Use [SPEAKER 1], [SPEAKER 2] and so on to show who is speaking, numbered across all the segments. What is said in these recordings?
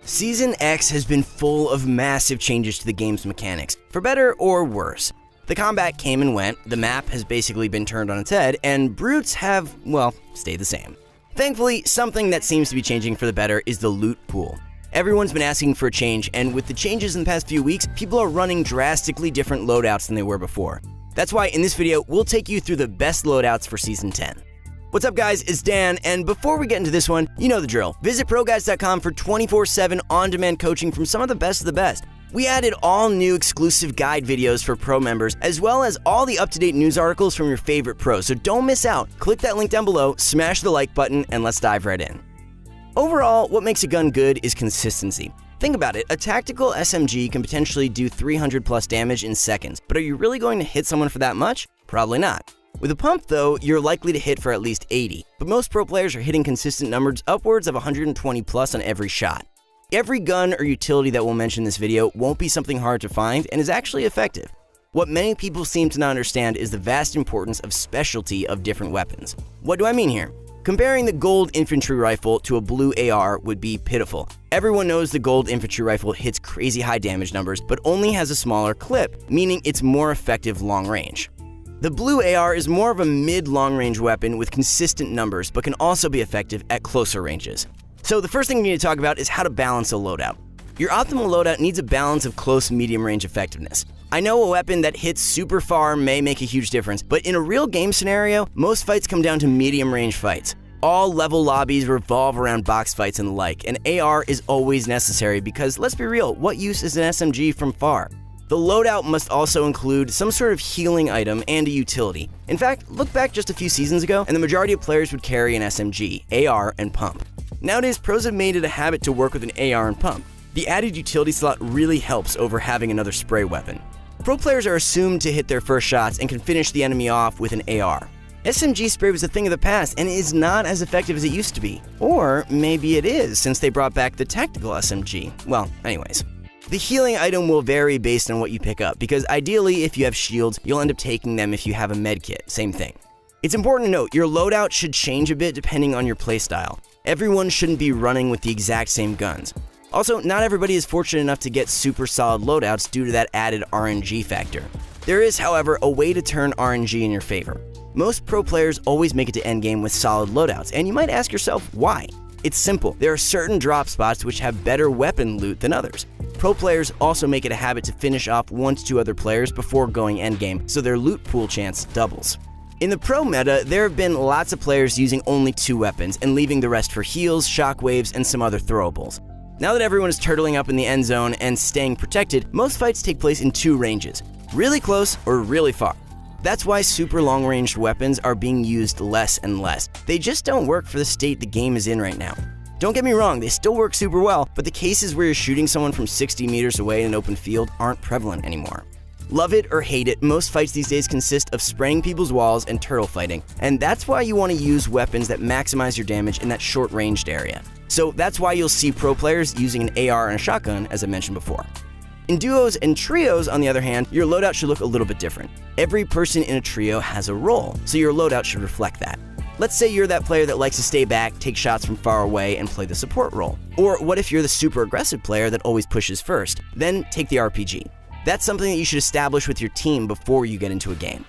[SPEAKER 1] Season X has been full of massive changes to the game's mechanics, for better or worse. The combat came and went, the map has basically been turned on its head, and brutes have, well, stayed the same. Thankfully, something that seems to be changing for the better is the loot pool. Everyone's been asking for a change, and with the changes in the past few weeks, people are running drastically different loadouts than they were before. That's why in this video, we'll take you through the best loadouts for Season 10. What's up guys, it's Dan, and before we get into this one, you know the drill. Visit ProGuides.com for 24/7 on-demand coaching from some of the best. We added all new exclusive guide videos for pro members, as well as all the up-to-date news articles from your favorite pros, so don't miss out. Click that link down below, smash the like button, and let's dive right in. Overall, what makes a gun good is consistency. Think about it, a tactical SMG can potentially do 300 plus damage in seconds, but are you really going to hit someone for that much? Probably not. With a pump though, you're likely to hit for at least 80, but most pro players are hitting consistent numbers upwards of 120 plus on every shot. Every gun or utility that we'll mention in this video won't be something hard to find and is actually effective. What many people seem to not understand is the vast importance of specialty of different weapons. What do I mean here? Comparing the gold infantry rifle to a blue AR would be pitiful. Everyone knows the gold infantry rifle hits crazy high damage numbers, but only has a smaller clip, meaning it's more effective long range. The blue AR is more of a mid-long range weapon with consistent numbers, but can also be effective at closer ranges. So the first thing we need to talk about is how to balance a loadout. Your optimal loadout needs a balance of close medium range effectiveness. I know a weapon that hits super far may make a huge difference, but in a real game scenario, most fights come down to medium range fights. All level lobbies revolve around box fights and the like, and AR is always necessary because, let's be real, what use is an SMG from far? The loadout must also include some sort of healing item and a utility. In fact, look back just a few seasons ago, and the majority of players would carry an SMG, AR, and pump. Nowadays, pros have made it a habit to work with an AR and pump. The added utility slot really helps over having another spray weapon. Pro players are assumed to hit their first shots and can finish the enemy off with an AR. SMG spray was a thing of the past and is not as effective as it used to be. Or maybe it is, since they brought back the tactical SMG. Well, anyways. The healing item will vary based on what you pick up, because ideally, if you have shields, you'll end up taking them if you have a med kit, same thing. It's important to note, your loadout should change a bit depending on your playstyle. Everyone shouldn't be running with the exact same guns. Also, not everybody is fortunate enough to get super solid loadouts due to that added RNG factor. There is, however, a way to turn RNG in your favor. Most pro players always make it to endgame with solid loadouts, and you might ask yourself, why? It's simple, there are certain drop spots which have better weapon loot than others. Pro players also make it a habit to finish off 1 to 2 other players before going endgame, so their loot pool chance doubles. In the pro meta, there have been lots of players using only 2 weapons and leaving the rest for heals, shockwaves, and some other throwables. Now that everyone is turtling up in the end zone and staying protected, most fights take place in 2 ranges, really close or really far. That's why super long-ranged weapons are being used less and less. They just don't work for the state the game is in right now. Don't get me wrong, they still work super well, but the cases where you're shooting someone from 60 meters away in an open field aren't prevalent anymore. Love it or hate it, most fights these days consist of spraying people's walls and turtle fighting, and that's why you want to use weapons that maximize your damage in that short-ranged area. So that's why you'll see pro players using an AR and a shotgun, as I mentioned before. In duos and trios, on the other hand, your loadout should look a little bit different. Every person in a trio has a role, so your loadout should reflect that. Let's say you're that player that likes to stay back, take shots from far away, and play the support role. Or what if you're the super aggressive player that always pushes first? Then take the RPG. That's something that you should establish with your team before you get into a game.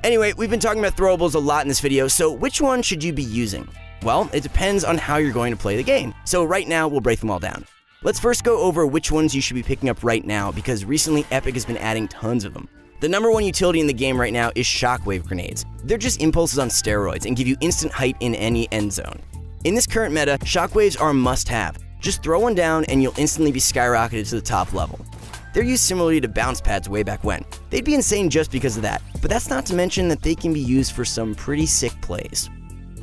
[SPEAKER 1] Anyway, we've been talking about throwables a lot in this video, so which one should you be using? Well, it depends on how you're going to play the game. So right now, we'll break them all down. Let's first go over which ones you should be picking up right now, because recently Epic has been adding tons of them. The number 1 utility in the game right now is shockwave grenades. They're just impulses on steroids and give you instant height in any end zone. In this current meta, shockwaves are a must-have. Just throw one down and you'll instantly be skyrocketed to the top level. They're used similarly to bounce pads way back when. They'd be insane just because of that, but that's not to mention that they can be used for some pretty sick plays.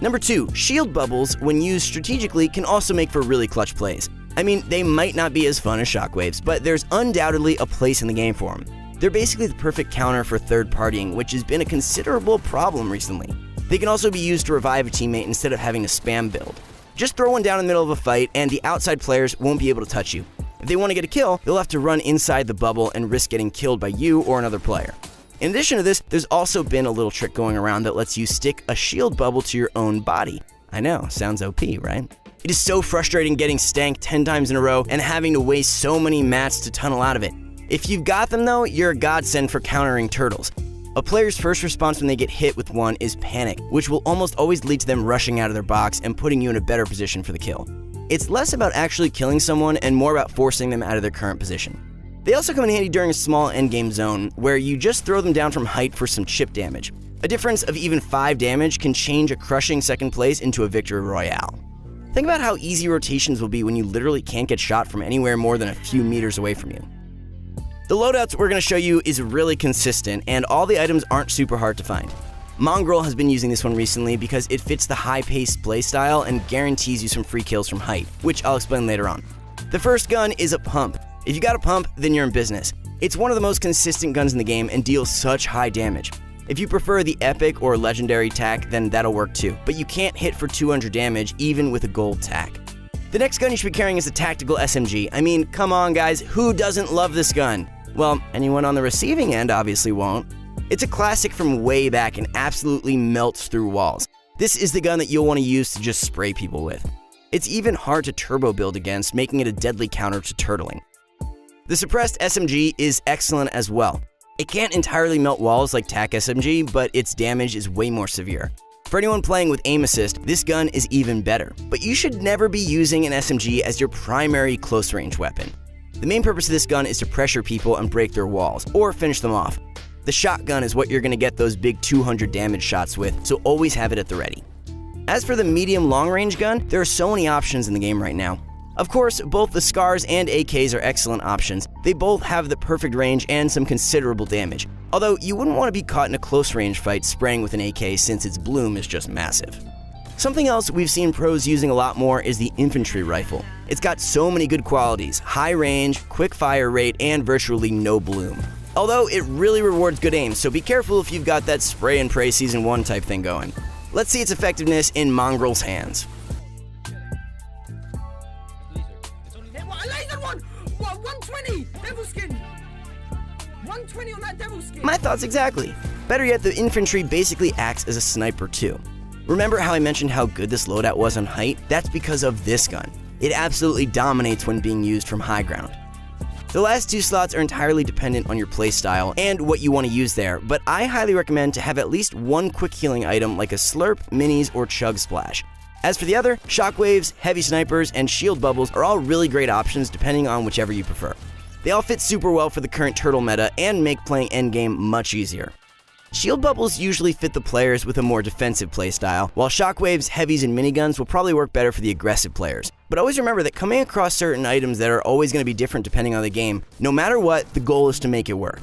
[SPEAKER 1] Number 2, shield bubbles, when used strategically, can also make for really clutch plays. I mean, they might not be as fun as shockwaves, but there's undoubtedly a place in the game for them. They're basically the perfect counter for third partying, which has been a considerable problem recently. They can also be used to revive a teammate instead of having to spam build. Just throw one down in the middle of a fight and the outside players won't be able to touch you. If they want to get a kill, they'll have to run inside the bubble and risk getting killed by you or another player. In addition to this, there's also been a little trick going around that lets you stick a shield bubble to your own body. I know, sounds OP, right? It is so frustrating getting stanked 10 times in a row and having to waste so many mats to tunnel out of it. If you've got them though, you're a godsend for countering turtles. A player's first response when they get hit with one is panic, which will almost always lead to them rushing out of their box and putting you in a better position for the kill. It's less about actually killing someone and more about forcing them out of their current position. They also come in handy during a small endgame zone, where you just throw them down from height for some chip damage. A difference of even 5 damage can change a crushing second place into a victory royale. Think about how easy rotations will be when you literally can't get shot from anywhere more than a few meters away from you. The loadouts we're going to show you is really consistent, and all the items aren't super hard to find. Mongrel has been using this one recently because it fits the high-paced playstyle and guarantees you some free kills from height, which I'll explain later on. The first gun is a pump. If you got a pump, then you're in business. It's one of the most consistent guns in the game and deals such high damage. If you prefer the epic or legendary tack, then that'll work too, but you can't hit for 200 damage even with a gold tack. The next gun you should be carrying is a tactical SMG. I mean, come on guys, who doesn't love this gun? Well, anyone on the receiving end obviously won't. It's a classic from way back and absolutely melts through walls. This is the gun that you'll want to use to just spray people with. It's even hard to turbo build against, making it a deadly counter to turtling. The suppressed SMG is excellent as well. It can't entirely melt walls like TAC SMG, but its damage is way more severe. For anyone playing with aim assist, this gun is even better, but you should never be using an SMG as your primary close-range weapon. The main purpose of this gun is to pressure people and break their walls, or finish them off. The shotgun is what you're going to get those big 200 damage shots with, so always have it at the ready. As for the medium long-range gun, there are so many options in the game right now. Of course, both the SCARs and AKs are excellent options. They both have the perfect range and some considerable damage. Although you wouldn't want to be caught in a close-range fight spraying with an AK since its bloom is just massive. Something else we've seen pros using a lot more is the infantry rifle. It's got so many good qualities: high range, quick fire rate, and virtually no bloom. Although it really rewards good aim, so be careful if you've got that spray and pray season 1 type thing going. Let's see its effectiveness in Mongrel's hands.
[SPEAKER 2] Laser one! What, 120? Devil skin! 120 on that devil skin!
[SPEAKER 1] My thoughts exactly. Better yet, the infantry basically acts as a sniper too. Remember how I mentioned how good this loadout was on height? That's because of this gun. It absolutely dominates when being used from high ground. The last 2 slots are entirely dependent on your playstyle and what you want to use there, but I highly recommend to have at least one quick healing item like a slurp, minis, or chug splash. As for the other, shockwaves, heavy snipers, and shield bubbles are all really great options depending on whichever you prefer. They all fit super well for the current turtle meta and make playing endgame much easier. Shield bubbles usually fit the players with a more defensive playstyle, while shockwaves, heavies, and miniguns will probably work better for the aggressive players. But always remember that coming across certain items that are always going to be different depending on the game, no matter what, the goal is to make it work.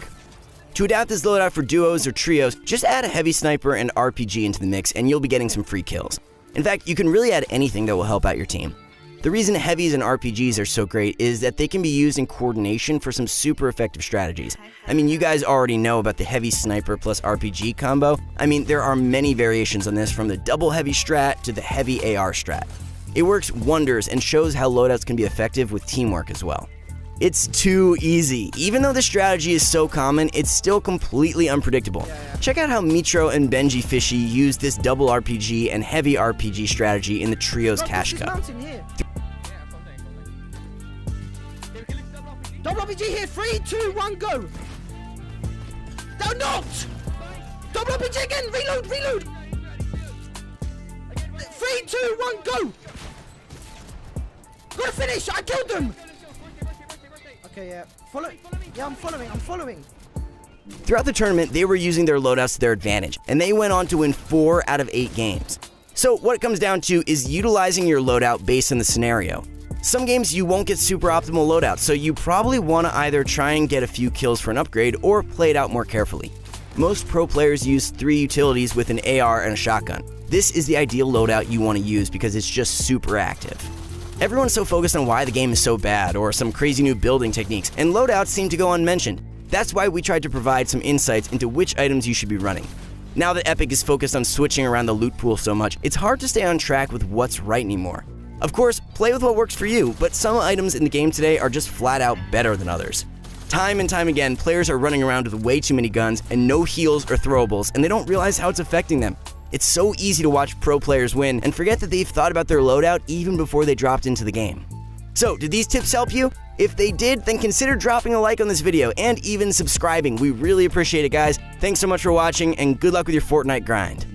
[SPEAKER 1] To adapt this loadout for duos or trios, just add a heavy sniper and RPG into the mix and you'll be getting some free kills. In fact, you can really add anything that will help out your team. The reason heavies and RPGs are so great is that they can be used in coordination for some super effective strategies. I mean, you guys already know about the heavy sniper plus RPG combo. I mean, there are many variations on this, from the double heavy strat to the heavy AR strat. It works wonders and shows how loadouts can be effective with teamwork as well. It's too easy. Even though the strategy is so common, it's still completely unpredictable. Check out how Mitro and Benji Fishy used this double RPG and heavy RPG strategy in the Trios Cash Cup.
[SPEAKER 2] Double RPG here, 3, 2, 1, go! They're not! Double RPG again, reload! 3, 2, 1, go! Gotta finish, I killed them! Okay, yeah. Follow. Yeah, I'm following.
[SPEAKER 1] Throughout the tournament, they were using their loadouts to their advantage, and they went on to win 4 out of 8 games. So what it comes down to is utilizing your loadout based on the scenario. Some games you won't get super optimal loadouts, so you probably want to either try and get a few kills for an upgrade or play it out more carefully. Most pro players use 3 utilities with an AR and a shotgun. This is the ideal loadout you want to use because it's just super active. Everyone's so focused on why the game is so bad or some crazy new building techniques, and loadouts seem to go unmentioned. That's why we tried to provide some insights into which items you should be running. Now that Epic is focused on switching around the loot pool so much, it's hard to stay on track with what's right anymore. Of course, play with what works for you, but some items in the game today are just flat out better than others. Time and time again, players are running around with way too many guns and no heals or throwables, and they don't realize how it's affecting them. It's so easy to watch pro players win and forget that they've thought about their loadout even before they dropped into the game. So, did these tips help you? If they did, then consider dropping a like on this video and even subscribing. We really appreciate it, guys. Thanks so much for watching, and good luck with your Fortnite grind.